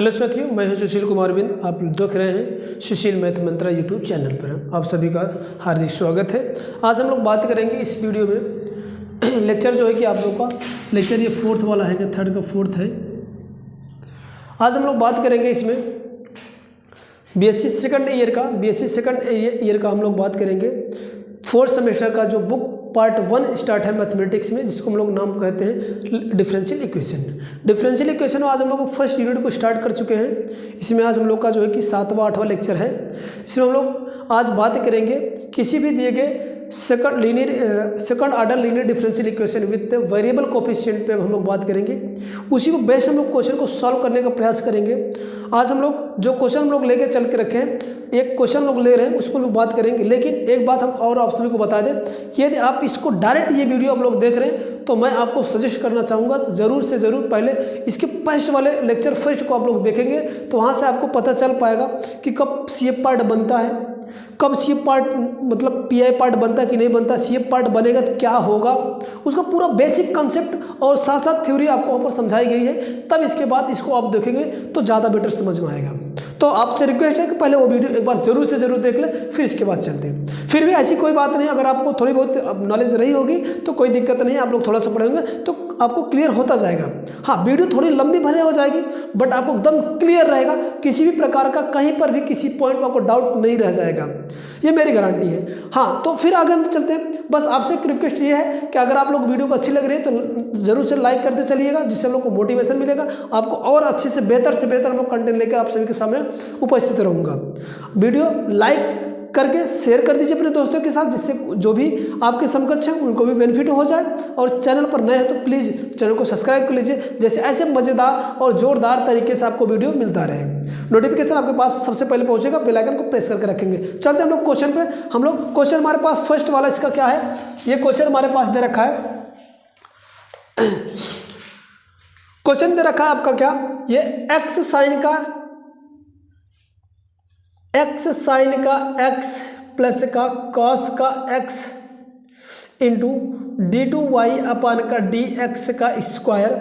Hello साथियों, मैं हूं सुशील कुमार बिंद। आप देख रहे हैं सुशील मैथ मंत्रा यूट्यूब चैनल पर। आप सभी का हार्दिक स्वागत है। आज हम लोग बात करेंगे इस वीडियो में लेक्चर जो है कि आप लोग का लेक्चर ये फोर्थ वाला है, कि थर्ड का फोर्थ है। आज हम लोग बात करेंगे इसमें बीएससी सेकंड ईयर का हम लोग बात करेंगे। फोर्थ सेमेस्टर का जो बुक पार्ट 1 स्टार्ट है मैथमेटिक्स में, जिसको हम लोग नाम कहते हैं डिफरेंशियल इक्वेशन। आज हम लोग फर्स्ट यूनिट को स्टार्ट कर चुके हैं। इसमें आज हम लोग का जो है कि 7वां 8वां लेक्चर है। इसमें हम लोग आज बात करेंगे किसी भी दिए गए second order linear differential equation with variable coefficient पे हम लोग बात करेंगे। उसी को बेस्ड हम लोग क्वेश्चन को सॉल्व करने का प्रयास करेंगे। आज हम लोग जो क्वेश्चन हम लोग लेके चल के रखे हैं, एक क्वेश्चन लोग ले रहे हैं, उस पर लोग बात करेंगे। लेकिन एक बात हम और आप सभी को बता दें कि यदि आप इसको डायरेक्ट ये वीडियो आप लोग देख रहे हैं तो मैं आपको सजेस्ट करना चाहूँगा ज़रूर से ज़रूर पहले इसके फर्स्ट वाले लेक्चर फर्स्ट को आप लोग देखेंगे तो वहाँ से आपको पता चल पाएगा कि कब CF पार्ट बनता है, कब CF पार्ट मतलब PI पार्ट बनता है कि नहीं बनता, CF पार्ट बनेगा तो क्या होगा, उसका पूरा बेसिक कंसेप्ट और साथ साथ थ्योरी आपको वहाँ पर समझाई गई है। तब इसके बाद इसको आप देखेंगे तो ज़्यादा बेटर समझ में आएगा। तो आपसे रिक्वेस्ट है कि पहले वो वीडियो एक बार जरूर से ज़रूर देख ले, फिर इसके बाद चलते हैं। फिर भी ऐसी कोई बात नहीं, अगर आपको थोड़ी बहुत नॉलेज रही होगी तो कोई दिक्कत नहीं, आप लोग थोड़ा सा पढ़ेंगे तो आपको क्लियर होता जाएगा। हाँ, वीडियो थोड़ी लंबी भले हो जाएगी बट आपको एकदम क्लियर रहेगा, किसी भी प्रकार का कहीं पर भी किसी पॉइंट में आपको डाउट नहीं रह जाएगा, ये मेरी गारंटी है। हाँ, तो फिर आगे हम चलते हैं। बस आपसे एक रिक्वेस्ट ये है कि अगर आप लोग वीडियो को अच्छी लग रही है तो ज़रूर से लाइक करते चलिएगा, जिससे हम लोग को मोटिवेशन मिलेगा, आपको और अच्छे से बेहतर हम लोग कंटेंट लेकर आप सभी के सामने उपस्थित रहूँगा। वीडियो लाइक करके शेयर कर दीजिए अपने दोस्तों के साथ, जिससे जो भी आपके समकक्ष हैं उनको भी बेनिफिट हो जाए। और चैनल पर नए हैं तो प्लीज़ चैनल को सब्सक्राइब कर लीजिए, जैसे ऐसे मज़ेदार और जोरदार तरीके से आपको वीडियो मिलता रहे। नोटिफिकेशन आपके पास सबसे पहले पहुंचेगा, बेल आइकन को प्रेस करके रखेंगे। चलते हम लोग क्वेश्चन पे। हम लोग क्वेश्चन हमारे पास फर्स्ट वाला इसका क्या है, ये क्वेश्चन हमारे पास दे रखा है। क्वेश्चन दे रखा है आपका क्या, ये एक्स साइन का x प्लस का कॉस का x इंटू d2y अपान का dx का स्क्वायर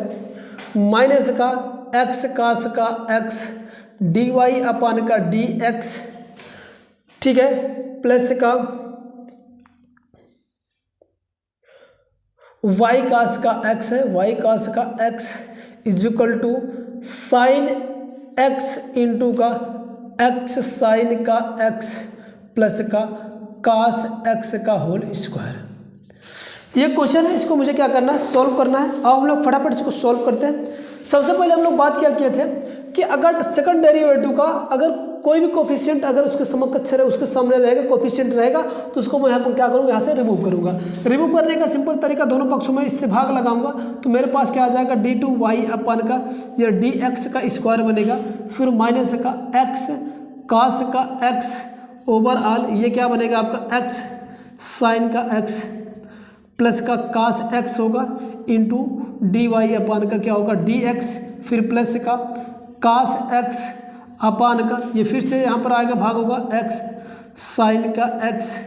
माइनस का x कास का x dy अपान का dx, ठीक है, प्लस का y कास का x है, y कास का x is equal to sine x into का x साइन का x प्लस का कास x का होल स्क्वायर। ये क्वेश्चन है, इसको मुझे क्या करना है, सॉल्व करना है। अब हम लोग फटाफट इसको सॉल्व करते हैं। सबसे पहले हम लोग बात क्या किए थे कि अगर सेकंड डेरिवेटिव का अगर कोई भी कोफिशिएंट अगर उसके समकक्ष है, उसके सामने रहेगा, कोफिशिएंट रहेगा, तो उसको मैं यहाँ पर क्या करूँगा, यहाँ से रिमूव करूँगा। रिमूव करने का सिंपल तरीका, दोनों पक्षों में इससे भाग लगाऊंगा तो मेरे पास क्या आ जाएगा, d2y अपान का ये dx का स्क्वायर बनेगा, फिर माइनस का x कास का x ओवर ऑल ये क्या बनेगा आपका x साइन का x प्लस का कास x होगा इंटू dy अपान का क्या होगा dx, फिर प्लस का कास x अपान का ये फिर से यहाँ पर आएगा भाग होगा x साइन का x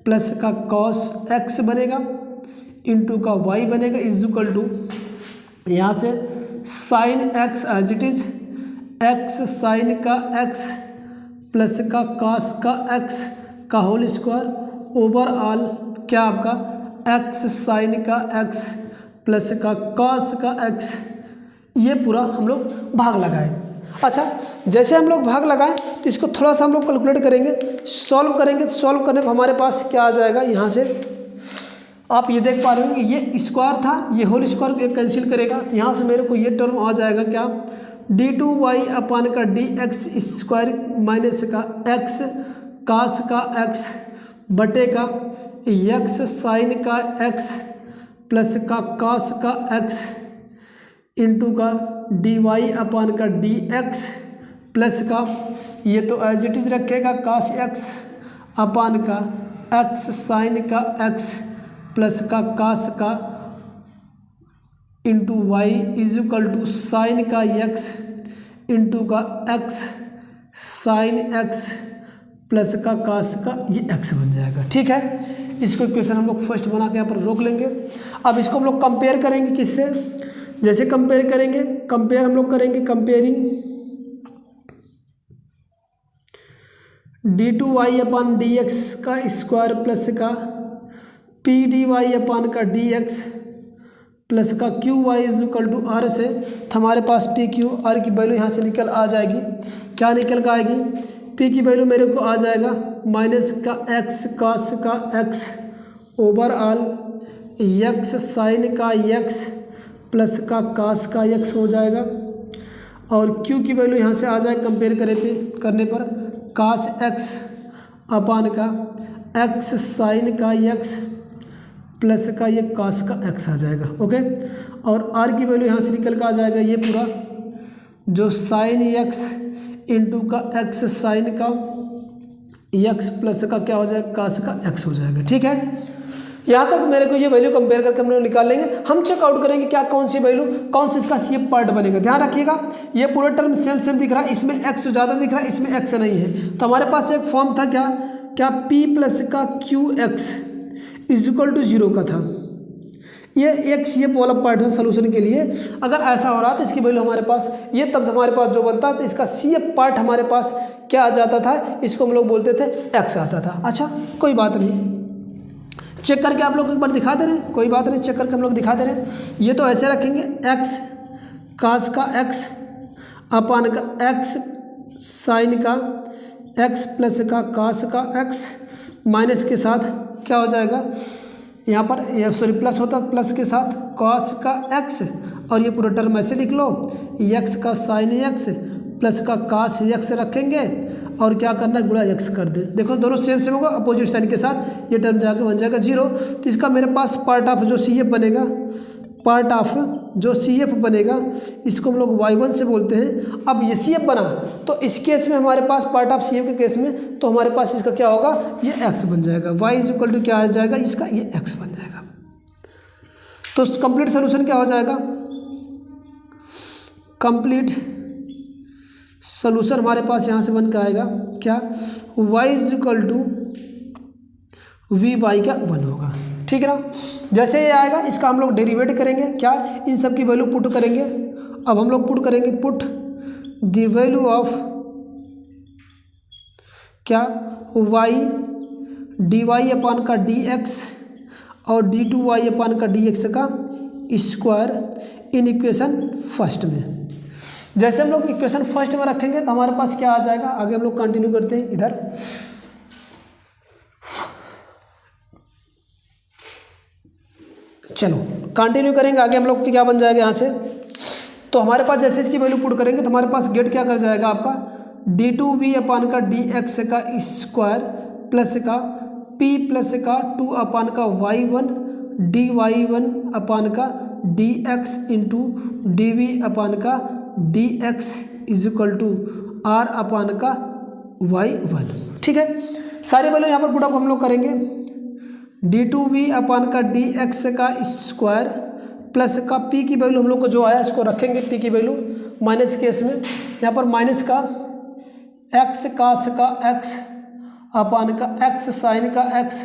प्लस का कॉस x बनेगा इंटू का y बनेगा इज इक्वल टू यहाँ से sine x as it is x sine का x प्लस का कास का x का होल स्क्वायर ओवर ऑल क्या आपका x साइन का x प्लस का कॉस का x, ये पूरा हम लोग भाग लगाए। अच्छा, जैसे हम लोग भाग लगाएं तो इसको थोड़ा सा हम लोग कैलकुलेट करेंगे, सॉल्व करेंगे। तो सॉल्व करने पर हमारे पास क्या आ जाएगा, यहाँ से आप ये देख पा रहे हो ये स्क्वायर था, ये होल स्क्वायर कैंसिल करेगा तो यहाँ से मेरे को ये टर्म आ जाएगा क्या, d2y अपान का dx स्क्वायर माइनस का x कास का x बटे का x साइन का x प्लस का कास का x इंटू का dy अपान का dx प्लस का ये तो एज इट इज रखेगा कास x अपान का x साइन का x प्लस का कास का into y is equal to sine का x इंटू का x साइन x प्लस का कास का ये x बन जाएगा। ठीक है, इसको इक्वेशन हम लोग फर्स्ट बना के यहाँ पर रोक लेंगे। अब इसको हम लोग कंपेयर करेंगे किससे, जैसे कंपेयर करेंगे, कंपेयर हम लोग करेंगे कंपेयरिंग d2y अपान dx का स्क्वायर प्लस का pdy अपान का dx प्लस का qy is equal to r से हमारे पास p q r की वैल्यू यहाँ से निकल आ जाएगी। क्या निकल कर आएगी? p की वैल्यू मेरे को आ जाएगा माइनस का x cos का x ओवरऑल x साइन का x प्लस का cos का x हो जाएगा और q की वैल्यू यहाँ से आ जाएगा कंपेयर करने पर cos x अपान का x साइन का x प्लस का ये cos का x आ जाएगा। ओके, और r की वैल्यू यहाँ से निकल कर आ जाएगा ये पूरा जो साइन x इंटू का x साइन का x प्लस का क्या हो जाएगा cos का x हो जाएगा। ठीक है, यहाँ तक मेरे को ये वैल्यू कंपेयर करके हम लोग निकाल लेंगे। हम चेकआउट करेंगे क्या कौन सी वैल्यू कौन सी इसका सी पार्ट बनेगा। ध्यान रखिएगा ये पूरा टर्म सेम दिख रहा है, इसमें x ज़्यादा दिख रहा है, इसमें x नहीं है। तो हमारे पास एक फॉर्म था क्या p प्लस का qx इज इक्वल टू 0 का था। ये एक सी वाला पार्ट है सोल्यूशन के लिए। अगर ऐसा हो रहा तो इसकी वैल्यू हमारे पास ये तब हमारे पास जो बनता तो इसका सी पार्ट हमारे पास क्या आ जाता था, इसको हम लोग बोलते थे x आता था। अच्छा कोई बात नहीं, चेक करके आप लोग एक बार दिखा दे रहे हैं, कोई बात नहीं, चेक करके हम लोग दिखा दे रहे हैं। ये तो ऐसे रखेंगे x cos का x अपान का x साइन का x प्लस का cos का x माइनस के साथ क्या हो जाएगा यहाँ पर सॉरी प्लस होता है, प्लस के साथ cos का x और ये पूरा टर्म ऐसे लिख लो x का साइन x प्लस का cos x रखेंगे और क्या करना है गुणा x कर दे। देखो दोनों सेम होगा, अपोजिट साइन के साथ ये टर्म जाके बन जाएगा 0। तो इसका मेरे पास पार्ट ऑफ जो सी एफ बनेगा, पार्ट ऑफ जो सी एफ बनेगा इसको हम लोग y1 से बोलते हैं। अब ये सी एफ बना तो इस केस में हमारे पास पार्ट ऑफ सी एफ के केस में तो हमारे पास इसका क्या होगा, ये x बन जाएगा। y इज इक्वल टू क्या आ जाएगा इसका, ये x बन जाएगा। तो कंप्लीट सोल्यूशन क्या हो जाएगा, कंप्लीट सोल्यूशन हमारे पास यहाँ से बन के आएगा क्या, y is equal to v y का 1 होगा। ठीक है ना, जैसे ये आएगा इसका हम लोग डेरिवेट करेंगे, क्या इन सब की वैल्यू पुट करेंगे। अब हम लोग पुट करेंगे, पुट द वैल्यू ऑफ क्या y dy अपान का dx और d2y अपान का dx का स्क्वायर इन इक्वेशन फर्स्ट में। जैसे हम लोग इक्वेशन फर्स्ट में रखेंगे तो हमारे पास क्या आ जाएगा, आगे हम लोग कंटिन्यू करते हैं इधर। चलो कंटिन्यू करेंगे, आगे हम लोग क्या बन जाएगा यहाँ से। तो हमारे पास जैसे इसकी वैल्यू पुट करेंगे तो हमारे पास गेट क्या कर जाएगा आपका d2v अपान का dx का स्क्वायर प्लस का p प्लस का 2 अपान का y1 dy1 अपान का dx इंटू dv अपान का dx is equal to r upon का y1। ठीक है, सारी वैल्यू यहाँ पर पुट अप हम लोग करेंगे। d2v अपान का dx का स्क्वायर प्लस का p की वैल्यू हम लोग को जो आया इसको रखेंगे, p की वैल्यू माइनस केस में यहाँ पर माइनस का x cos का x अपान का x साइन का x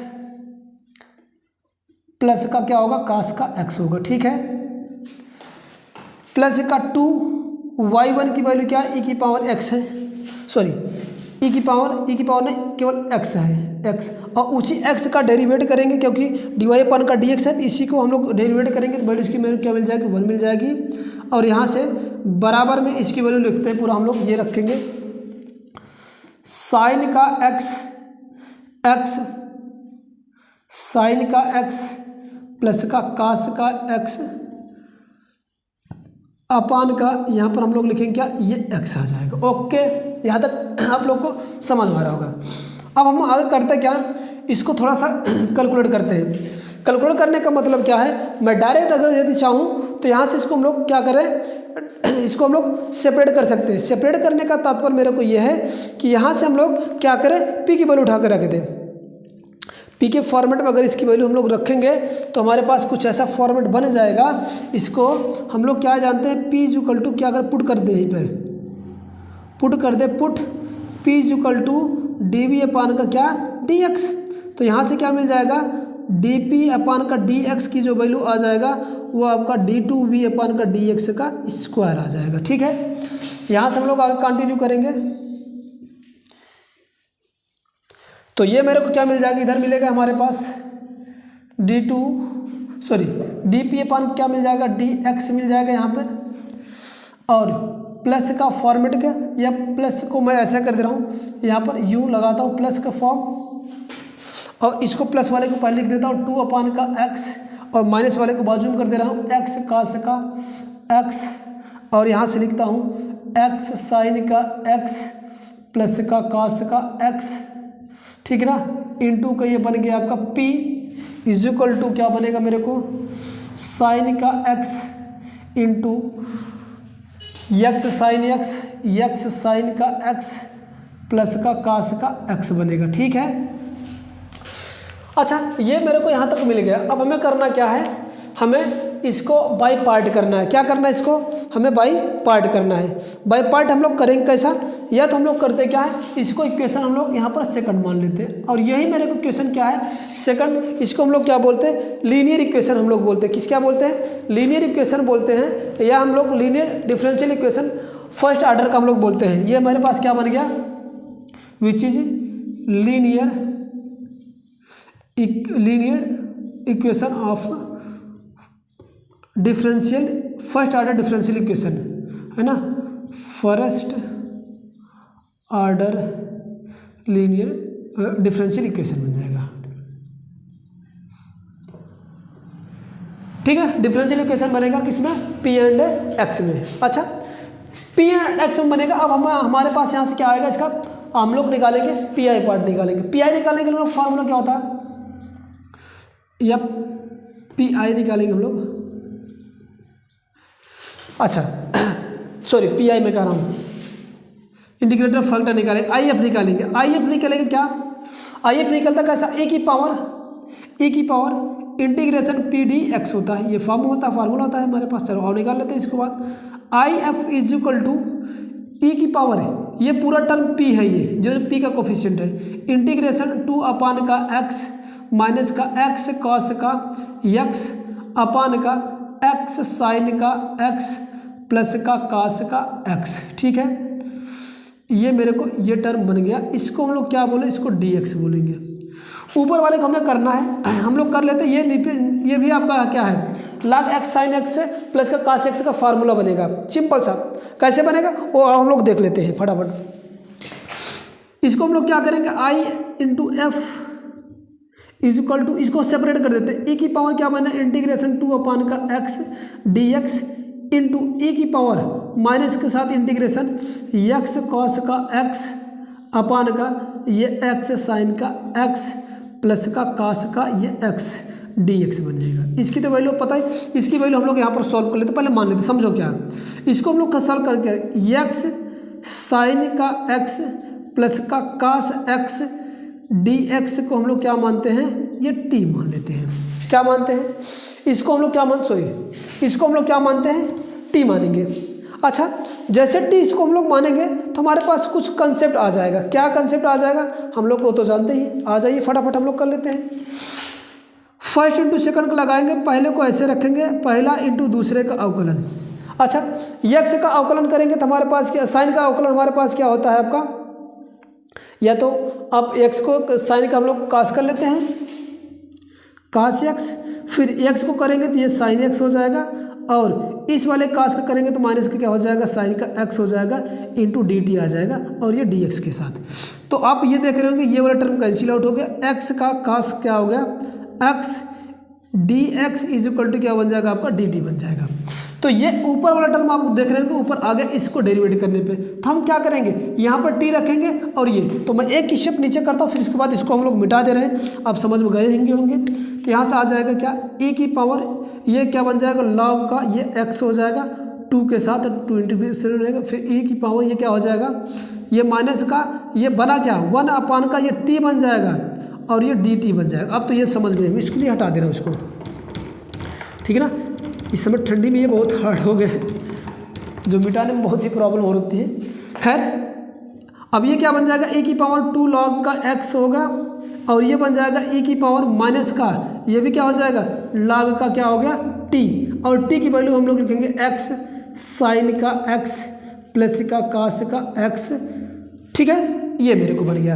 प्लस का क्या होगा cos का x होगा। ठीक है, प्लस का 2y1 की वैल्यू क्या e की पावर x है, सॉरी e की पावर नहीं केवल x है x, और उसी x का डेरिवेट करेंगे क्योंकि dy अपान का dx है, इसी को हम लोग डेरिवेट करेंगे तो वैल्यू इसकी वैल्यू क्या मिल जाएगी 1 मिल जाएगी। और यहाँ से बराबर में इसकी वैल्यू लिखते हैं पूरा हम लोग, ये रखेंगे साइन का x साइन का x प्लस का cos का x अपान का यहाँ पर हम लोग लिखेंगे क्या, ये x आ जाएगा। ओके, यहाँ तक आप लोग को समझ में आ रहा होगा। अब हम आगे करते हैं क्या, इसको थोड़ा सा कैलकुलेट करते हैं। कैलकुलेट करने का मतलब क्या है, मैं डायरेक्ट अगर यदि चाहूँ तो यहाँ से इसको हम लोग क्या करें, इसको हम लोग सेपरेट कर सकते हैं। सेपरेट करने का तात्पर्य मेरे को यह है कि यहाँ से हम लोग क्या करें, p की वैल्यू उठा कर रख दें। p के फॉर्मेट में अगर इसकी वैल्यू हम लोग रखेंगे तो हमारे पास कुछ ऐसा फॉर्मेट बन जाएगा। इसको हम लोग क्या जानते हैं, p इज इक्वल टू क्या अगर पुट कर दे, यहीं पर पुट कर दे, put p is equal to dv upon का क्या dx। तो यहाँ से क्या मिल जाएगा, dp अपान का dx की जो वैल्यू आ जाएगा वो आपका d2v अपान का dx का स्क्वायर आ जाएगा। ठीक है, यहाँ से हम लोग आगे कंटिन्यू करेंगे। तो ये मेरे को क्या मिल जाएगा, इधर मिलेगा हमारे पास डी अपान क्या मिल जाएगा, डी एक्स मिल जाएगा यहाँ पर। और प्लस का फॉर्मेट क्या, या प्लस को मैं ऐसा कर दे रहा हूँ, यहाँ पर यू लगाता हूँ प्लस का फॉर्म, और इसको प्लस वाले को पहले लिख देता हूँ 2 अपान का एक्स, और माइनस वाले को बाजू में कर दे रहा हूँ एक्स कास का एक्स, और यहाँ से लिखता हूँ एक्स साइन का एक्स प्लस का कास का एक्स, ठीक है ना, इनटू का ये बन गया आपका p इज इक्वल टू क्या बनेगा मेरे को, साइन का x into x sine x sine का एक्स प्लस का कास का एक्स बनेगा, ठीक है। अच्छा, ये मेरे को यहाँ तक मिल गया। अब हमें करना क्या है, हमें इसको बाय पार्ट करना है। क्या करना है, इसको हमें बाय पार्ट करना है। बाय पार्ट हम लोग करेंगे कैसा, या तो हम लोग करते क्या है, इसको इक्वेशन हम लोग यहाँ पर सेकंड मान लेते हैं, और यही मेरे को इक्वेशन क्या है, सेकंड। इसको हम लोग क्या बोलते हैं, लीनियर इक्वेशन हम लोग बोलते हैं। किस क्या बोलते हैं, लीनियर इक्वेशन बोलते हैं, या हम लोग linear differential equation first order का हम लोग बोलते हैं। ये हमारे पास क्या बन गया, which is linear equation of differential first order differential equation, है ना, first order linear differential equation बन जाएगा, ठीक है। डिफरेंशियल इक्वेशन बनेगा किसमें, पी एंड एक्स में। अच्छा, पी एंड एक्स में बनेगा। अब हमारे पास यहाँ से क्या आएगा, इसका हम लोग निकालेंगे पी आई पार्ट निकालेंगे। पी आई निकालने के लिए लोग फार्मूला क्या होता है, या पी आई निकालेंगे हम लोग। अच्छा सॉरी, पी आई में कह रहा हूँ, इंटीग्रेटर फैक्टर निकालेंगे, आई एफ निकालेंगे। आई एफ निकालेंगे क्या, आई एफ निकलता कैसा, ए की power integration P D x होता है, ये फार्मूला होता है हमारे पास। चलो और निकाल लेते हैं इसके बाद। I F is equal to E की पावर है, ये पूरा टर्म पी है, ये जो पी का कोफिशिएंट है, इंटीग्रेशन 2 अपान का एक्स माइनस का एक्स कॉस का एक्स अपान का एक्स साइन का एक्स प्लस का कास का एक्स, ठीक है। ये मेरे को ये टर्म बन गया। इसको हम लोग क्या बोले, इसको डी एक्स बोलेंगे। ऊपर वाले को हमें करना है, हम लोग कर लेते हैं। ये भी आपका क्या है, log एक्स साइन एक्स से प्लस का कास एक्स का फार्मूला बनेगा, सिंपल सा। कैसे बनेगा वो हम लोग देख लेते हैं फटाफट। इसको हम लोग क्या करेंगे, I into F is equal to, इसको सेपरेट कर देते हैं। ए की पावर क्या बना, इंटीग्रेशन 2 अपान का एक्स डी एक्स इंटू ए की पावर माइनस के साथ इंटीग्रेशन एक्स कॉस का एक्स अपान का ये एक्स साइन का एक्स प्लस का कास का ये एक्स डी एक्स बन जाएगा। इसकी तो वैल्यू पता है, इसकी वैल्यू हम लोग यहाँ पर सॉल्व कर लेते, पहले मान लेते, समझो क्या है। इसको हम लोग सॉल्व करके एक्स साइन का एक्स प्लस का कास एक्स डी एक्स को हम लोग क्या मानते हैं, ये टी मान लेते हैं। क्या मानते हैं, इसको हम लोग क्या इसको हम लोग क्या मानते हैं, टी मानेंगे। अच्छा, जैसे टी इसको हम लोग मानेंगे तो हमारे पास कुछ कंसेप्ट आ जाएगा। क्या कंसेप्ट आ जाएगा, हम लोग को तो जानते ही, आ जाइए फटाफट हम लोग कर लेते हैं। फर्स्ट इंटू सेकंड को लगाएंगे, पहले को ऐसे रखेंगे, पहला इंटू दूसरे का अवकलन। अच्छा, एक्स का अवकलन करेंगे तो हमारे पास क्या, साइन का अवकलन हमारे पास क्या होता है आपका, या तो अब एक्स को साइन का हम लोग कास कर लेते हैं, कास एक्स, फिर एक्स को करेंगे तो ये साइन एक्स हो जाएगा, और इस वाले कास का करेंगे तो माइनस का क्या हो जाएगा, साइन का एक्स हो जाएगा, इंटू डी टी आ जाएगा, और ये डी एक्स के साथ। तो आप ये देख रहे होंगे ये वाला टर्म कैंसिल आउट हो गया, एक्स का कास क्या हो गया, x d x is equal to क्या बन जाएगा आपका, डी टी बन जाएगा। तो ये ऊपर वाला टर्म आप देख रहे हैं ऊपर आ गया, इसको डेरिवेट करने पे तो हम क्या करेंगे, यहाँ पर टी रखेंगे, और ये तो मैं एक ही स्टेप नीचे करता हूँ, फिर इसके बाद इसको हम लोग मिटा दे रहे हैं, आप समझ में गए होंगे। तो यहाँ से आ जाएगा क्या, ए की पावर ये क्या बन जाएगा, लॉग का ये एक्स हो जाएगा, 2 के साथ 2 इंटीग्रेशन रहेगा, फिर ए की पावर ये क्या हो जाएगा, ये माइनस का ये बना क्या 1 अपान का ये टी बन जाएगा, और ये डी टी बन जाएगा। अब तो ये समझ गए, इसके लिए हटा दे रहा हूँ इसको, ठीक है ना। इस समय ठंडी में ये बहुत हार्ड हो गए, जो मिटाने में बहुत ही प्रॉब्लम हो रही है। खैर, अब ये क्या बन जाएगा, ए की पावर 2 लॉग का एक्स होगा, और ये बन जाएगा ए की पावर माइनस का, ये भी क्या हो जाएगा, लॉग का क्या हो गया, टी, और टी की वैल्यू हम लोग लिखेंगे एक्स साइन का एक्स प्लस का कास का एक्स, ठीक है। ये मेरे को बन गया।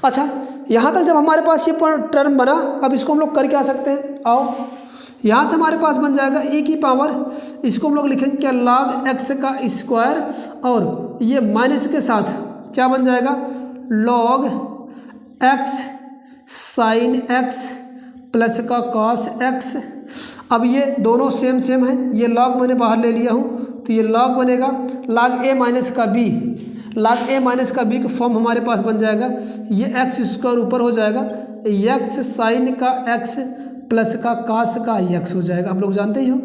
अच्छा, यहाँ तक जब हमारे पास ये टर्म बना, अब इसको हम लोग कर क्या सकते हैं, आओ यहाँ से हमारे पास बन जाएगा e की पावर, इसको हम लोग लिखेंगे क्या, log x का स्क्वायर, और ये माइनस के साथ क्या बन जाएगा, log x sine x plus का cos x। अब ये दोनों सेम सेम है, ये log मैंने बाहर ले लिया हूँ तो ये log बनेगा log a माइनस का b, log a माइनस का b का फॉर्म हमारे पास बन जाएगा, ये x स्क्वायर ऊपर हो जाएगा, x साइन का x प्लस का cos का x हो जाएगा, आप लोग जानते ही हो।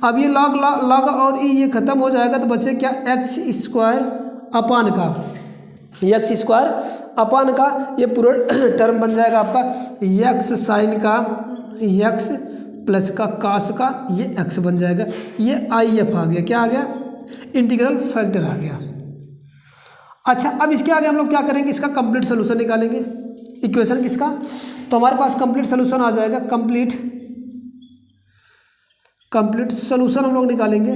अब ये log और e ये खत्म हो जाएगा तो बचे क्या, x स्क्वायर अपान का, x स्क्वायर अपान का ये पूरा टर्म बन जाएगा आपका x साइन का x प्लस का cos का ये x बन जाएगा। ये IF आ गया, क्या आ गया, इंटीग्रल फैक्टर आ गया। अच्छा, अब इसके आगे हम लोग क्या करेंगे, इसका कंप्लीट सोल्यूशन निकालेंगे, इक्वेशन किसका, तो हमारे पास कंप्लीट सोल्यूशन आ जाएगा, कंप्लीट सोल्यूशन हम लोग निकालेंगे।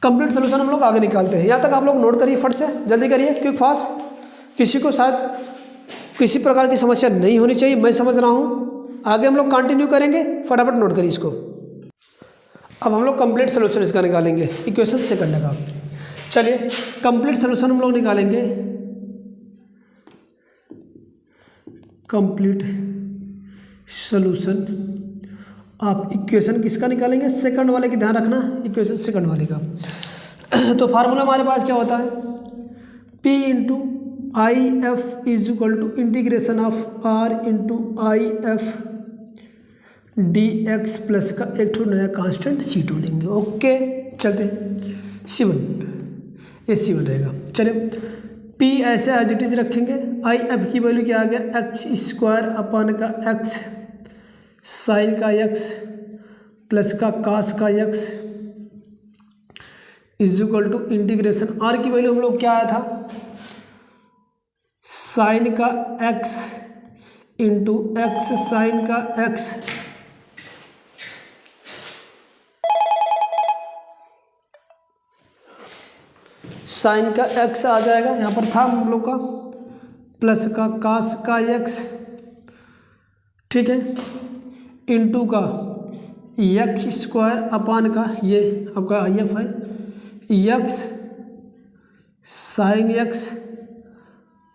कंप्लीट सोल्यूशन हम लोग आगे निकालते हैं, यहाँ तक आप लोग नोट करिए, फट से जल्दी करिए क्विक फास्ट, किसी को शायद किसी प्रकार की समस्या नहीं होनी चाहिए, मैं समझ रहा हूँ। आगे हम लोग कंटिन्यू करेंगे, फटाफट नोट करिए इसको। अब हम लोग कंप्लीट सोल्यूशन इसका निकालेंगे, इक्वेशन सेकंड का। चलिए कंप्लीट सोल्यूशन हम लोग निकालेंगे, कंप्लीट सोल्यूशन। आप इक्वेशन किसका निकालेंगे, सेकंड वाले की ध्यान रखना, इक्वेशन सेकंड वाले का। तो फार्मूला हमारे पास क्या होता है, P into I F is equal to integration of R into I F d x plus का एक ठो नया कांस्टेंट C2 लेंगे। ओके चलते हैं, C1, ये C1 रहेगा। चलिए P ऐसे एज इट इज रखेंगे, आई एफ की वैल्यू क्या आ गया, एक्स स्क्वायर अपान का एक्स साइन का x प्लस का cos का x is equal to integration, R की वैल्यू हम लोग क्या आया था, साइन का x इंटू एक्स साइन का x साइन का x आ जाएगा, यहाँ पर था हम लोग का, प्लस का cos का x, ठीक है, इंटू का एक्स स्क्वायर अपान का ये आपका आई एफ है, एक्स साइन एक्स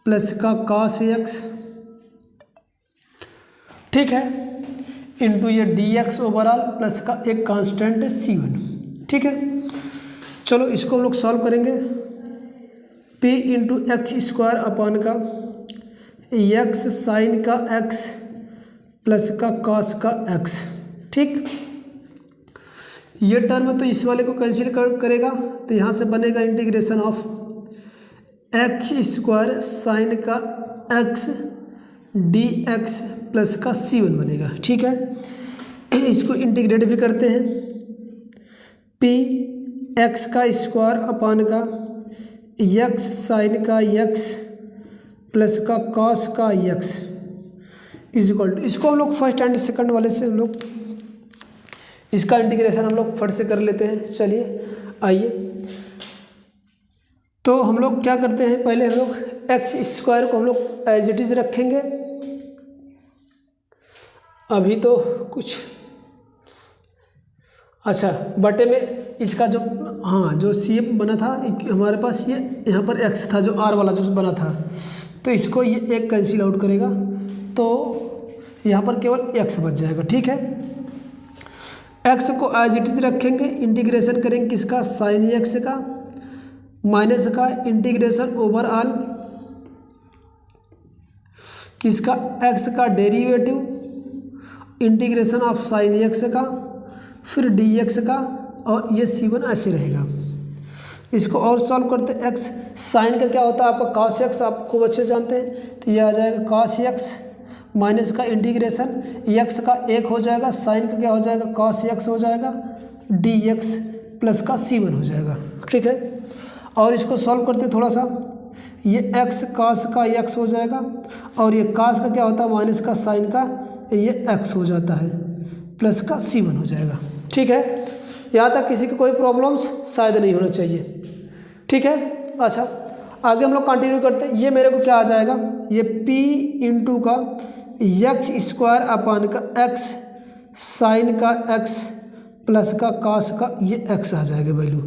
प्लस का cos एक्स, ठीक है, इंटू ये डी एक्स ओवरऑल प्लस का एक कांस्टेंट C1, ठीक है। चलो इसको हम लोग सॉल्व करेंगे, P into x square upon का एक्स साइन का x प्लस का cos का x, ठीक। ये टर्म तो इस वाले को कैंसिल करेगा तो यहाँ से बनेगा integration of x square sine का x डी एक्स प्लस का C1 बनेगा, ठीक है। इसको इंटीग्रेट भी करते हैं, P एक्स का स्क्वायर अपान का एक्स साइन का x प्लस का cos का x इज इक्वल टू, इसको हम लोग फर्स्ट एंड सेकंड वाले से हम लोग इसका इंटीग्रेशन हम लोग फट से कर लेते हैं। चलिए आइए, तो हम लोग क्या करते हैं, पहले हम लोग एक्स स्क्वायर को हम लोग एज इट इज रखेंगे, अभी तो कुछ अच्छा बटे में इसका जो हाँ जो शेप बना था हमारे पास, ये यहाँ पर एक्स था जो आर वाला जो बना था, तो इसको ये एक कैंसिल आउट करेगा तो यहाँ पर केवल एक्स बच जाएगा, ठीक है। एक्स को एज इट इज रखेंगे, इंटीग्रेशन करेंगे किसका, साइन एक्स का माइनस का इंटीग्रेशन ओवर ऑल किसका, एक्स का derivative integration of sine x का, फिर डी एक्स का, और ये C1 ऐसे रहेगा। इसको और सॉल्व करते, एक्स साइन का क्या होता है आपका cos x, आप खूब अच्छे जानते हैं, तो ये आ जाएगा cos x माइनस का इंटीग्रेशन x का एक हो जाएगा, साइन का क्या हो जाएगा cos x हो जाएगा, dx प्लस का C1 हो जाएगा, ठीक है। और इसको सॉल्व करते थोड़ा सा, ये x cos का x हो जाएगा, और ये cos का क्या होता है माइनस का साइन का ये x हो जाता है, प्लस का C1 हो जाएगा, ठीक है। यहाँ तक किसी को कोई प्रॉब्लम्स शायद नहीं होना चाहिए, ठीक है। अच्छा आगे हम लोग कंटिन्यू करते हैं। ये मेरे को क्या आ जाएगा, ये p इंटू का एक्स स्क्वायर अपान का x साइन का x प्लस का कॉस का ये x आ जाएगा वैल्यू।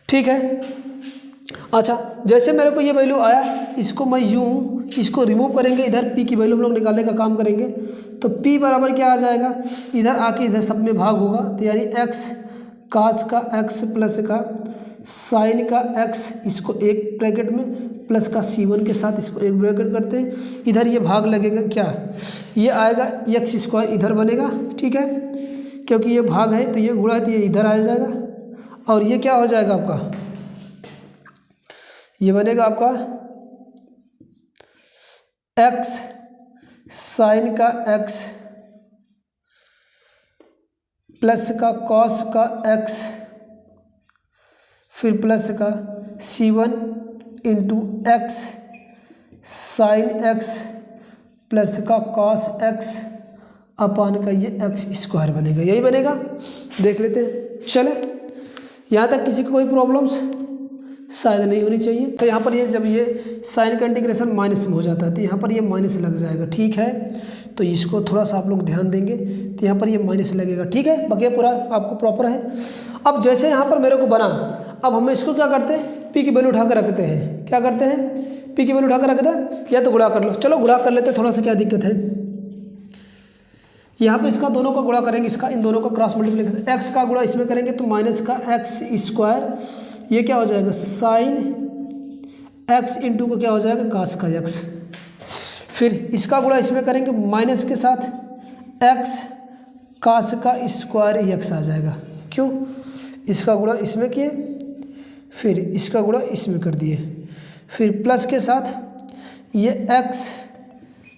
ठीक है। अच्छा, जैसे मेरे को ये वैल्यू आया, इसको मैं यूँ इसको रिमूव करेंगे, इधर p की वैल्यू हम लोग निकालने का काम करेंगे। तो p बराबर क्या आ जाएगा, इधर आके इधर सब में भाग होगा, तो यानी x कॉस का x प्लस का साइन का x, इसको एक ब्रैकेट में प्लस का c1 के साथ इसको एक ब्रैकेट करते हैं। इधर ये भाग लगेगा, क्या ये आएगा एक्स स्क्वायर इधर बनेगा। ठीक है, क्योंकि ये भाग है तो ये गुणा है तो ये इधर आ जाएगा, और ये क्या हो जाएगा आपका, ये बनेगा आपका x साइन का x प्लस का कॉस का x फिर प्लस का c1 into x sine x plus का कॉस x अपान का ये x स्क्वायर बनेगा। यही बनेगा, देख लेते हैं। चले, यहाँ तक किसी को कोई प्रॉब्लम्स शायद नहीं होनी चाहिए। तो यहाँ पर ये जब ये साइन का इंटीग्रेशन माइनस में हो जाता है तो यहाँ पर ये माइनस लग जाएगा। ठीक है, तो इसको थोड़ा सा आप लोग ध्यान देंगे तो यहाँ पर ये माइनस लगेगा। ठीक है, बाकी पूरा आपको प्रॉपर है। अब जैसे यहाँ पर मेरे को बना, अब हम इसको क्या करते हैं, पी की वैल्यू उठा कर रखते हैं। क्या करते हैं, पी की वैल्यू उठा कर रखते हैं, या तो गुणा कर लो। चलो गुणा कर लेते हैं, थोड़ा सा क्या दिक्कत है। यहाँ पर इसका दोनों का गुणा करेंगे, इसका इन दोनों का क्रॉस मल्टीप्लिकेशन, एक्स का गुणा इसमें करेंगे तो माइनस का एक्स स्क्वायर, ये क्या हो जाएगा साइन एक्स इंटू को क्या हो जाएगा कास का एक्स। फिर इसका गुणा इसमें करेंगे माइनस के साथ एक्स कास का स्क्वायर एक्स आ जाएगा। क्यों, इसका गुणा इसमें किए, फिर इसका गुणा इसमें कर दिए, फिर प्लस के साथ ये एक्स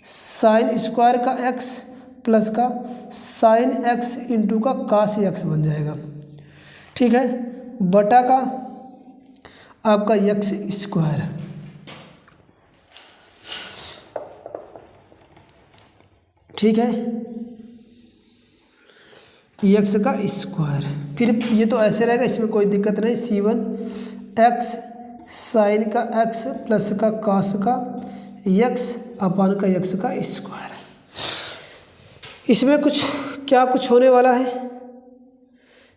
साइन स्क्वायर का एक्स प्लस का साइन एक्स इंटू का कास एक्स बन जाएगा। ठीक है, बटा का आपका एक्स स्क्वायर। ठीक है, एक्स का स्क्वायर, फिर ये तो ऐसे रहेगा, इसमें कोई दिक्कत नहीं। c1 एक्स साइन का x प्लस का कॉस का x अपान का x का स्क्वायर। इसमें कुछ क्या कुछ होने वाला है,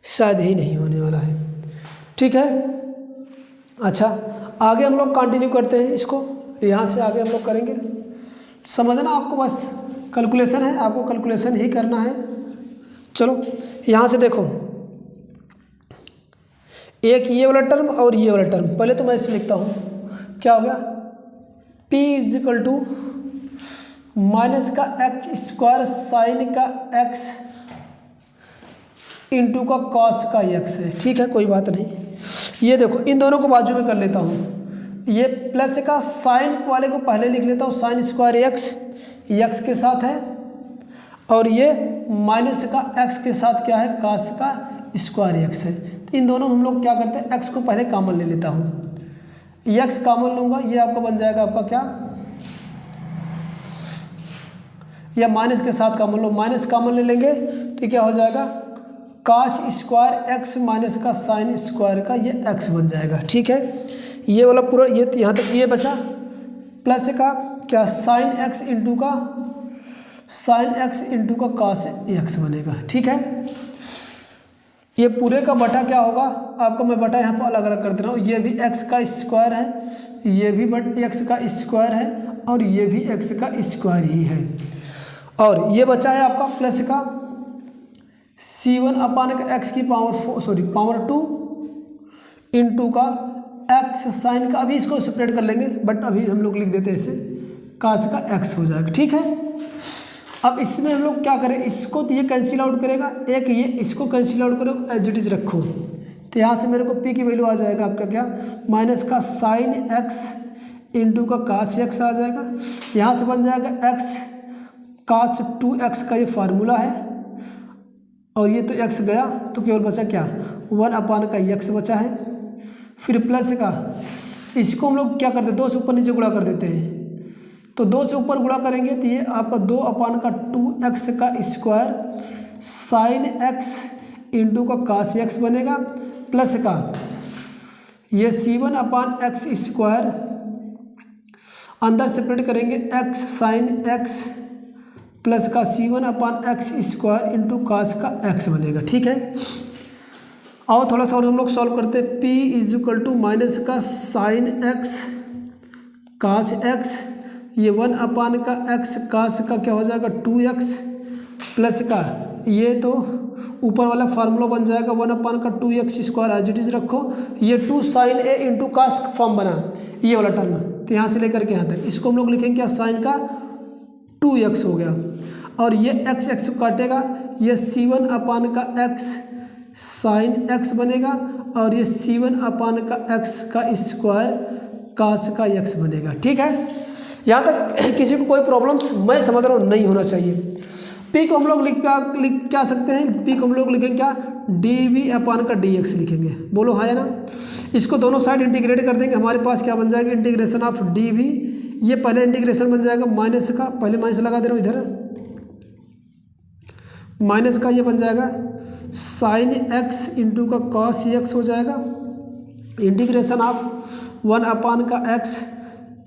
शायद ही नहीं होने वाला है। ठीक है, अच्छा आगे हम लोग कंटिन्यू करते हैं इसको, यहाँ से आगे हम लोग करेंगे। समझना आपको, बस कैलकुलेशन है, आपको कैलकुलेशन ही करना है। चलो यहाँ से देखो, एक ये वाला टर्म और ये वाला टर्म, पहले तो मैं इसे लिखता हूँ। क्या हो गया, p is equal to minus का एक्स स्क्वायर साइन का x इंटू का कॉस का x है। ठीक है, कोई बात नहीं। ये देखो, इन दोनों को बाजू में कर लेता हूँ। ये प्लस का साइन वाले को पहले लिख लेता हूँ, साइन स्क्वायर x के साथ है, और ये माइनस का x के साथ क्या है, कॉस का स्क्वायर x है। तो इन दोनों हम लोग क्या करते हैं, x को पहले कॉमन ले लेता हूँ, x कॉमन लूँगा, ये आपका बन जाएगा आपका क्या, या माइनस के साथ कॉमन लो, माइनस कॉमन ले लेंगे तो क्या हो जाएगा, कॉस स्क्वायर x माइनस का साइन स्क्वायर का ये x बन जाएगा। ठीक है, ये वाला पूरा ये यहाँ तक ये बचा, प्लस का क्या साइन x इंटू का कॉस x बनेगा। ठीक है, ये पूरे का बटा क्या होगा आपका, मैं बटा यहाँ पर अलग अलग कर दे रहा हूँ। ये भी x का स्क्वायर है, ये भी x का स्क्वायर है, और ये भी x का स्क्वायर ही है। और ये बचा है आपका प्लस का c1 अपान का x की पावर 2 इंटू का x साइन का, अभी इसको सेपरेट कर लेंगे, बट अभी हम लोग लिख देते हैं इसे, कास का x हो जाएगा। ठीक है, अब इसमें हम लोग क्या करें, इसको तो ये कैंसिल आउट करेगा, एक ये इसको कैंसिल आउट करो, एज इट इज रखो। तो यहाँ से मेरे को p की वैल्यू आ जाएगा आपका क्या, माइनस का साइन x इंटू का कास x आ जाएगा। यहाँ से बन जाएगा x कास 2x का ये फार्मूला है, और ये तो x गया तो केवल बचा क्या, 1 अपान का x बचा है। फिर प्लस का, इसको हम लोग क्या करते हैं, 2 से ऊपर नीचे गुणा कर देते हैं, तो 2 से ऊपर गुणा करेंगे तो ये आपका 2 अपान का 2x का स्क्वायर साइन x इंटू का कास x बनेगा, प्लस का ये C1 अपान एक्स स्क्वायर अंदर सेपरेट करेंगे एक्स साइन एक्स प्लस का C1 अपान एक्स स्क्वायर इंटू कास का एक्स बनेगा। ठीक है, आओ थोड़ा सा और हम लोग सॉल्व करते हैं। P is equal to minus का साइन एक्स कास एक्स, ये 1 अपान का एक्स कास का क्या हो जाएगा 2x प्लस का ये तो ऊपर वाला फार्मूला बन जाएगा 1 अपान का 2x square as it is रखो, ये 2 साइन ए इंटू कास फॉर्म बना ये वाला टर्म, तो यहाँ से लेकर के यहाँ तक इसको हम लोग लिखेंगे क्या साइन का 2x हो गया, और ये x x काटेगा, ये C1 अपान का x साइन x बनेगा, और ये C1 अपान का x का स्क्वायर कास का x बनेगा। ठीक है, यहाँ तक किसी को कोई प्रॉब्लम्स मैं समझ रहा हूँ नहीं होना चाहिए। P को हम लोग लिख क्या सकते हैं, P को हम लोग लिखेंगे क्या dv अपान का dx लिखेंगे, बोलो हाँ या ना। इसको दोनों साइड इंटीग्रेट कर देंगे, हमारे पास क्या बन जाएगा इंटीग्रेशन ऑफ dv, ये पहले इंटीग्रेशन बन जाएगा माइनस का, पहले माइनस लगा दे रहा हूँ इधर, माइनस का ये बन जाएगा साइन x इंटू का कॉस x हो जाएगा, इंटीग्रेशन ऑफ 1 अपान का x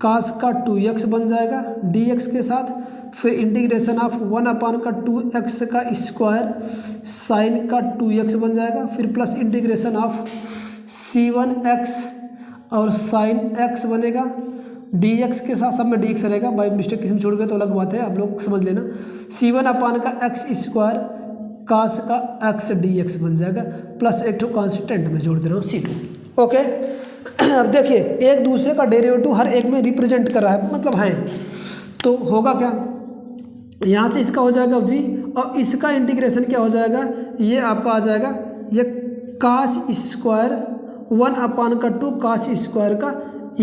कास का 2x बन जाएगा dx के साथ, फिर इंटीग्रेशन ऑफ 1 अपान का 2x का स्क्वायर साइन का 2x बन जाएगा, फिर प्लस इंटीग्रेशन ऑफ C1x और साइन x बनेगा dx के साथ, सब में dx रहेगा, बाई मिस्टेक किसी में छोड़ गए तो अलग बात है, आप लोग समझ लेना। C1 अपान का x स्क्वायर कास का x dx बन जाएगा, प्लस एक तो कॉन्स्टेंट में जोड़ दे रहा हूँ C2। ओके, अब देखिए एक दूसरे का डेरिवेटिव हर एक में रिप्रेजेंट कर रहा है, मतलब है, तो होगा क्या, यहाँ से इसका हो जाएगा v और इसका इंटीग्रेशन क्या हो जाएगा, ये आपका आ जाएगा ये कास स्क्वायर 1 अपान का 2 कास स्क्वायर का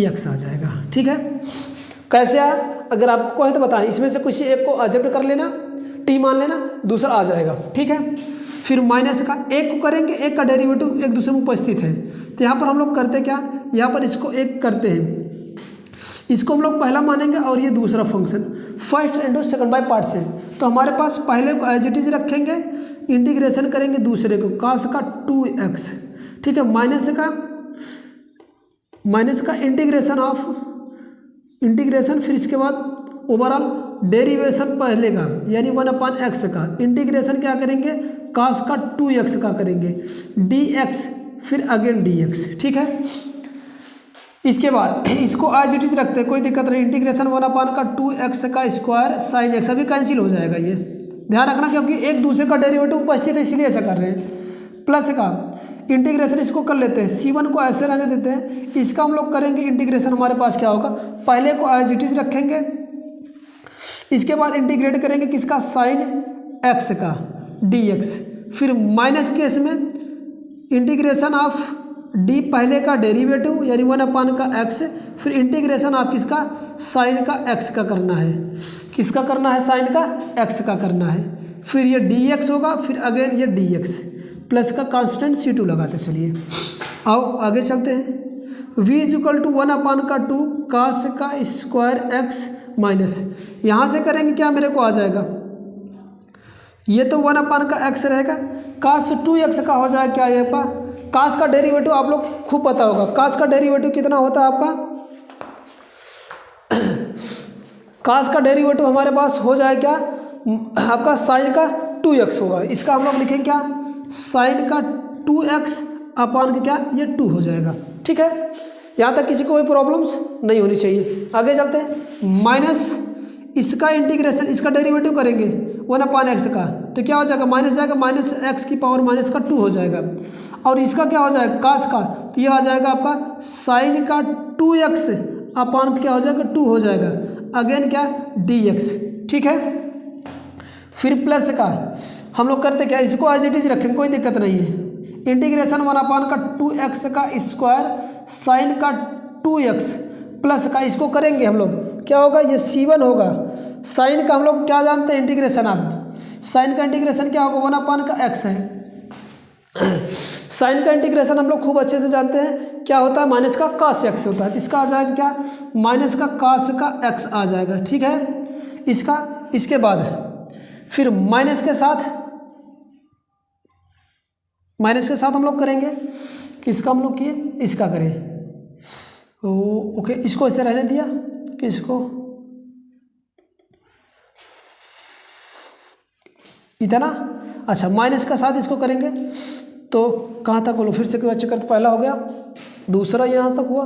x आ जाएगा। ठीक है, कैसे आया, अगर आपको कहे तो बताएं, इसमें से किसी एक को एडजस्ट कर लेना, t मान लेना, दूसरा आ जाएगा। ठीक है, फिर माइनस का एक को करेंगे, एक का डेरिवेटिव एक दूसरे में उपस्थित है, तो यहाँ पर हम लोग करते क्या, यहाँ पर इसको एक करते हैं, इसको हम लोग पहला मानेंगे और ये दूसरा function first into second by part से, तो हमारे पास पहले को एज इट इज रखेंगे, इंटीग्रेशन करेंगे दूसरे को कास का 2x। ठीक है, माइनस का इंटीग्रेशन ऑफ इंटीग्रेशन, फिर इसके बाद ओवरऑल डेरिवेशन पहले का यानी 1 अपान एक्स का, इंटीग्रेशन क्या करेंगे कास का 2x का करेंगे dx, फिर अगेन dx। ठीक है, इसके बाद इसको एज इट इज रखते हैं, कोई दिक्कत नहीं, इंटीग्रेशन 1 अपान का 2x का स्क्वायर साइन x, अभी कैंसिल हो जाएगा, ये ध्यान रखना क्योंकि एक दूसरे का डेरिवेटिव उपस्थित है इसीलिए ऐसा कर रहे हैं। प्लस का इंटीग्रेशन इसको कर लेते हैं, C1 को ऐसे रहने देते हैं, इसका हम लोग करेंगे इंटीग्रेशन, हमारे पास क्या होगा, पहले को एज इट इज रखेंगे, इसके बाद इंटीग्रेट करेंगे किसका साइन x का dx, फिर माइनस केस में इंटीग्रेशन ऑफ d पहले का डेरिवेटिव यानी 1 अपान का x, फिर इंटीग्रेशन आप किसका साइन का x का करना है, किसका करना है साइन का x का करना है, फिर ये dx होगा, फिर अगेन ये dx प्लस का कांस्टेंट C2 लगाते चलिए। आओ आगे चलते हैं, v इज इक्वल टू 1 अपान का 2 कास का स्क्वायर x माइनस, यहाँ से करेंगे क्या मेरे को आ जाएगा, ये तो 1 अपान का x रहेगा, कास 2x का हो जाएगा क्या, ये पा कास का डेरिवेटिव आप लोग खूब पता होगा, कास का डेरिवेटिव कितना होता है आपका, कास का डेरिवेटिव हमारे पास हो जाए क्या आपका साइन का 2x होगा, इसका हम लोग लिखेंगे क्या साइन का 2x अपान का क्या ये 2 हो जाएगा। ठीक है, यहाँ तक किसी को कोई प्रॉब्लम्स नहीं होनी चाहिए। आगे चलते हैं, माइनस इसका इंटीग्रेशन, इसका डेरिवेटिव करेंगे 1 अपान एक्स का, तो क्या हो जाएगा माइनस जाएगा, माइनस एक्स की पावर माइनस का 2 हो जाएगा, और इसका क्या हो जाएगा कास का, तो ये आ जाएगा आपका साइन का 2x अपान क्या हो जाएगा 2 हो जाएगा, अगेन क्या dx। ठीक है, फिर प्लस का हम लोग करते क्या, इसको एज इट इज रखेंगे, कोई दिक्कत नहीं है, इंटीग्रेशन 1 अपान का 2x का स्क्वायर साइन का 2x प्लस का, इसको करेंगे हम लोग क्या होगा, ये C1 होगा, साइन का हम लोग क्या जानते हैं इंटीग्रेशन, आप साइन का इंटीग्रेशन क्या होगा 1 अपान का x है, साइन का इंटीग्रेशन हम लोग खूब अच्छे से जानते हैं क्या होता है, माइनस का कास x होता है, इसका आ जाएगा क्या माइनस का कास का x आ जाएगा। ठीक है, इसका इसके बाद फिर माइनस के साथ हम लोग करेंगे, किसका हम लोग किए इसका करें, ओके, इसको ऐसे रहने दिया कि इसको इतना। अच्छा, माइनस का साथ इसको करेंगे तो कहाँ तक बोलो, फिर से चेक करते, पहला हो गया, दूसरा यहाँ तक हुआ,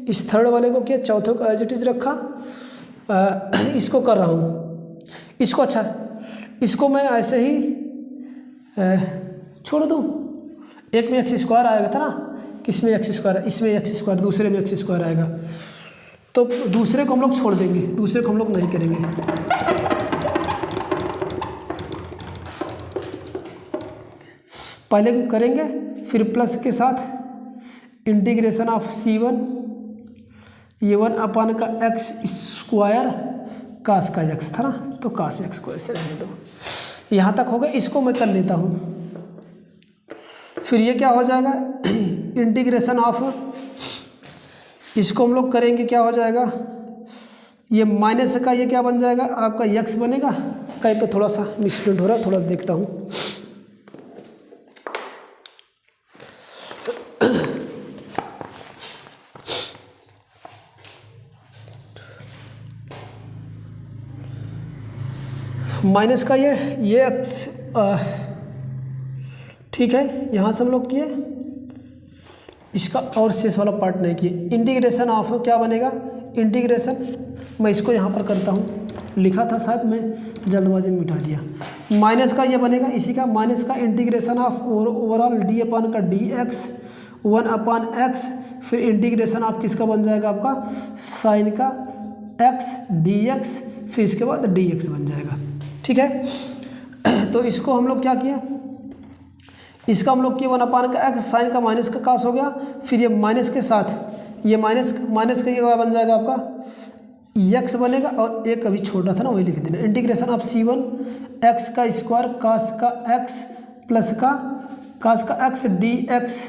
इस थर्ड वाले को किया, चौथे को एज इट इज़ रखा, इसको कर रहा हूँ, इसको अच्छा इसको मैं ऐसे ही छोड़ दूँ। एक में एक्स स्क्वायर आएगा था ना, किसमें एक्स स्क्वायर, इसमें एक्स स्क्वायर, दूसरे में एक्स स्क्वायर आएगा, तो दूसरे को हम लोग छोड़ देंगे, दूसरे को हम लोग नहीं करेंगे। पहले को करेंगे, फिर प्लस के साथ इंटीग्रेशन ऑफ c1 ये 1 अपान का एक्स स्क्वायर कास का एक्स था ना, तो कास एक्स को ऐसे रहने दो। यहाँ तक हो गया, इसको मैं कर लेता हूँ। फिर ये क्या हो जाएगा, इंटीग्रेशन ऑफ, इसको हम लोग करेंगे, क्या हो जाएगा, ये माइनस का ये क्या बन जाएगा आपका एक्स बनेगा। कहीं पे थोड़ा सा मिसप्रिंट हो रहा है, थोड़ा देखता हूँ। माइनस का ये एक्स, ठीक है, यहाँ से हम लोग किए, इसका और शेष वाला पार्ट नहीं किए। इंटीग्रेशन ऑफ क्या बनेगा, इंटीग्रेशन, मैं इसको यहाँ पर करता हूँ, लिखा था शायद मैं जल्दबाजी में मिटा दिया। माइनस का ये बनेगा, इसी का माइनस का इंटीग्रेशन ऑफ ओवरऑल डी अपान का डी एक्स 1 अपान एक्स, फिर इंटीग्रेशन ऑफ किसका बन जाएगा आपका साइन का एक्स डी एक्स, फिर इसके बाद डी एक्स बन जाएगा। ठीक है, तो इसको हम लोग क्या किया, इसका हम लोग किया 1 अपान का एक्स, साइन का माइनस का कास हो गया, फिर ये माइनस के साथ ये माइनस का ये क्या बन जाएगा आपका एक्स बनेगा, और एक अभी छोटा था ना वही लिख देना। इंटीग्रेशन ऑफ c1 एक्स का स्क्वायर कास का एक्स प्लस का कास का एक्स डी एक्स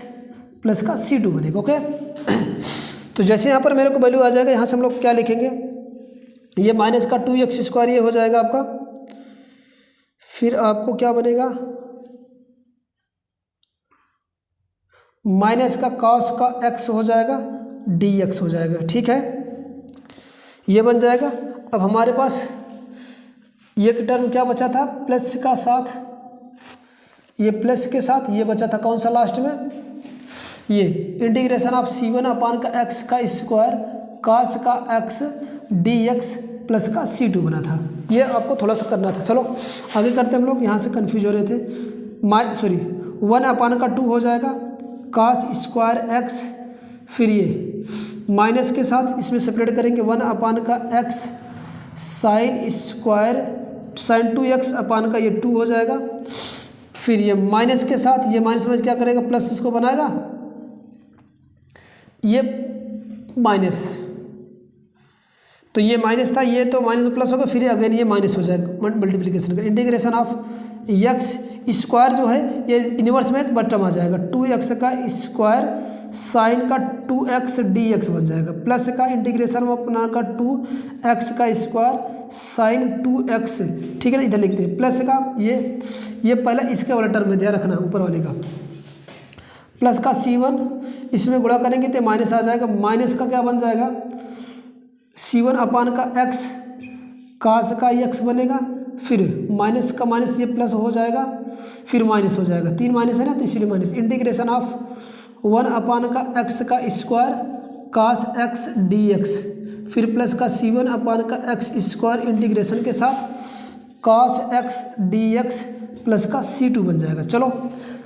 प्लस का c2 बनेगा। ओके, तो जैसे यहाँ पर मेरे को वैल्यू आ जाएगा, यहाँ से हम लोग क्या लिखेंगे, ये माइनस का 2x स्क्वायर ये हो जाएगा आपका, फिर आपको क्या बनेगा माइनस का कॉस का x हो जाएगा dx हो जाएगा। ठीक है, ये बन जाएगा। अब हमारे पास ये टर्म क्या बचा था, प्लस का साथ, ये प्लस के साथ ये बचा था कौन सा लास्ट में, ये इंटीग्रेशन ऑफ c1 अपान का x का स्क्वायर कास का x dx प्लस का c2 बना था। ये आपको थोड़ा सा करना था। चलो आगे करते हम लोग, यहाँ से कन्फ्यूज हो रहे थे। 1 अपान का 2 हो जाएगा कास स्क्वायर x, फिर ये माइनस के साथ इसमें सेपरेट करेंगे 1 अपान का x sine square sine 2x अपान का ये 2 हो जाएगा, फिर ये माइनस के साथ ये माइनस क्या करेगा प्लस इसको बनाएगा, ये माइनस, तो ये माइनस था, ये तो माइनस प्लस होगा, फिर अगेन ये माइनस हो जाएगा मल्टीप्लिकेशन कर। इंटीग्रेशन ऑफ एक्स स्क्वायर जो है ये इन्वर्स में बटम आ जाएगा, 2x का स्क्वायर साइन का 2x dx बन जाएगा, प्लस का इंटीग्रेशन अपना का 2x का स्क्वायर साइन 2x। ठीक है ना, इधर लिखते हैं प्लस का ये पहले इसके वाला टर्म में ध्यान रखना, ऊपर वाले का प्लस का c1, इसमें गुणा करेंगे तो माइनस आ जाएगा, माइनस का क्या बन जाएगा c1 अपान का x कास का x बनेगा, फिर माइनस का माइनस ये प्लस हो जाएगा, फिर माइनस हो जाएगा, 3 माइनस है ना तो इसलिए माइनस। इंटीग्रेशन ऑफ 1 अपान का x का स्क्वायर कास x dx, फिर प्लस का c1 अपान का x स्क्वायर इंटीग्रेशन के साथ कास x dx प्लस का c2 बन जाएगा। चलो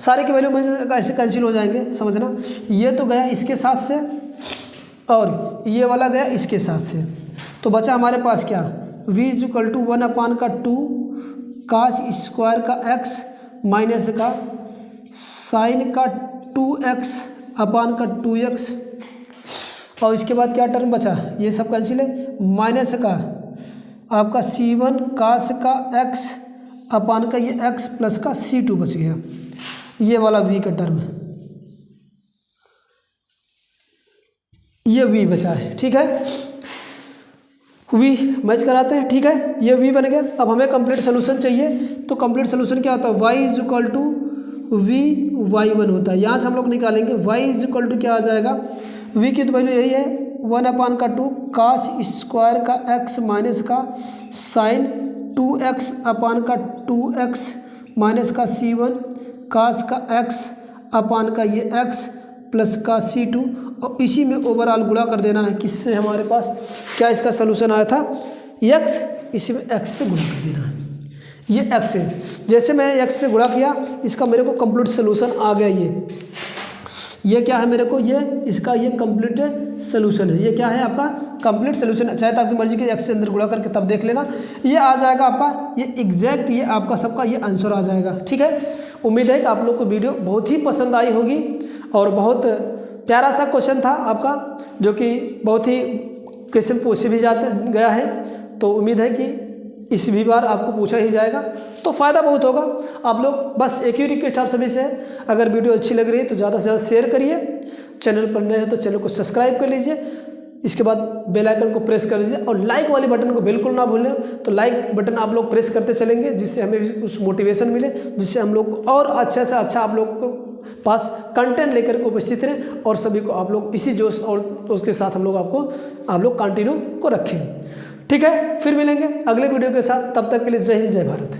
सारे के वैल्यू में ऐसे कैंसिल हो जाएंगे, समझना। ये तो गया इसके साथ से और ये वाला गया इसके साथ से, तो बचा हमारे पास क्या v इज इक्वल टू 1 अपान का 2 कास स्क्वायर का x माइनस का साइन का 2x अपान का 2x, और इसके बाद क्या टर्म बचा, ये सब कैंसिल है, माइनस का आपका c1 कास का x अपान का ये x प्लस का c2 बच गया, ये वाला v का टर्म, ये v बचा है। ठीक है, v मैच कराते हैं। ठीक है, ये v बन गया। अब हमें कंप्लीट सोल्यूशन चाहिए, तो कंप्लीट सोल्यूशन क्या होता है, y is equal to v y1 होता है। यहाँ से हम लोग निकालेंगे y इज इक्वल टू क्या आ जाएगा, v की तो वैल्यू यही है 1/2 cos स्क्वायर का x माइनस का साइन 2x अपान का 2x माइनस का C1 cos का x अपान का ये x प्लस का C2 और इसी में ओवरऑल गुणा कर देना है। किससे हमारे पास क्या इसका सोल्यूशन आया था x, इसी में x से गुणा कर देना है। ये x है, जैसे मैं x से गुणा किया इसका मेरे को कंप्लीट सोल्यूशन आ गया। ये क्या है मेरे को, ये इसका ये कंप्लीट सोल्यूशन है। ये क्या है आपका कंप्लीट सोल्यूशन है। चाहे तो आपकी मर्जी के x से अंदर गुणा करके तब देख लेना, ये आ जाएगा आपका ये एग्जैक्ट, ये आपका सबका ये आंसर आ जाएगा। ठीक है, उम्मीद है कि आप लोग को वीडियो बहुत ही पसंद आई होगी और बहुत प्यारा सा क्वेश्चन था आपका, जो कि बहुत ही क्वेश्चन पूछे भी गया है। तो उम्मीद है कि इस भी बार आपको पूछा ही जाएगा तो फ़ायदा बहुत होगा। आप लोग बस एक ही रिक्वेस्ट आप सभी से है, अगर वीडियो अच्छी लग रही है तो ज़्यादा से ज़्यादा शेयर करिए, चैनल पर नए हैं तो चैनल को सब्सक्राइब कर लीजिए, इसके बाद बेल आइकन को प्रेस कर दीजिए और लाइक वाले बटन को बिल्कुल ना भूलें। तो लाइक बटन आप लोग प्रेस करते चलेंगे, जिससे हमें भी कुछ मोटिवेशन मिले, जिससे हम लोग और अच्छा से अच्छा आप लोग को पास कंटेंट लेकर के उपस्थित रहें और सभी को आप लोग इसी जोश और उसके साथ हम लोग कंटिन्यू को रखें। ठीक है, फिर मिलेंगे अगले वीडियो के साथ, तब तक के लिए जय हिंद जय भारत।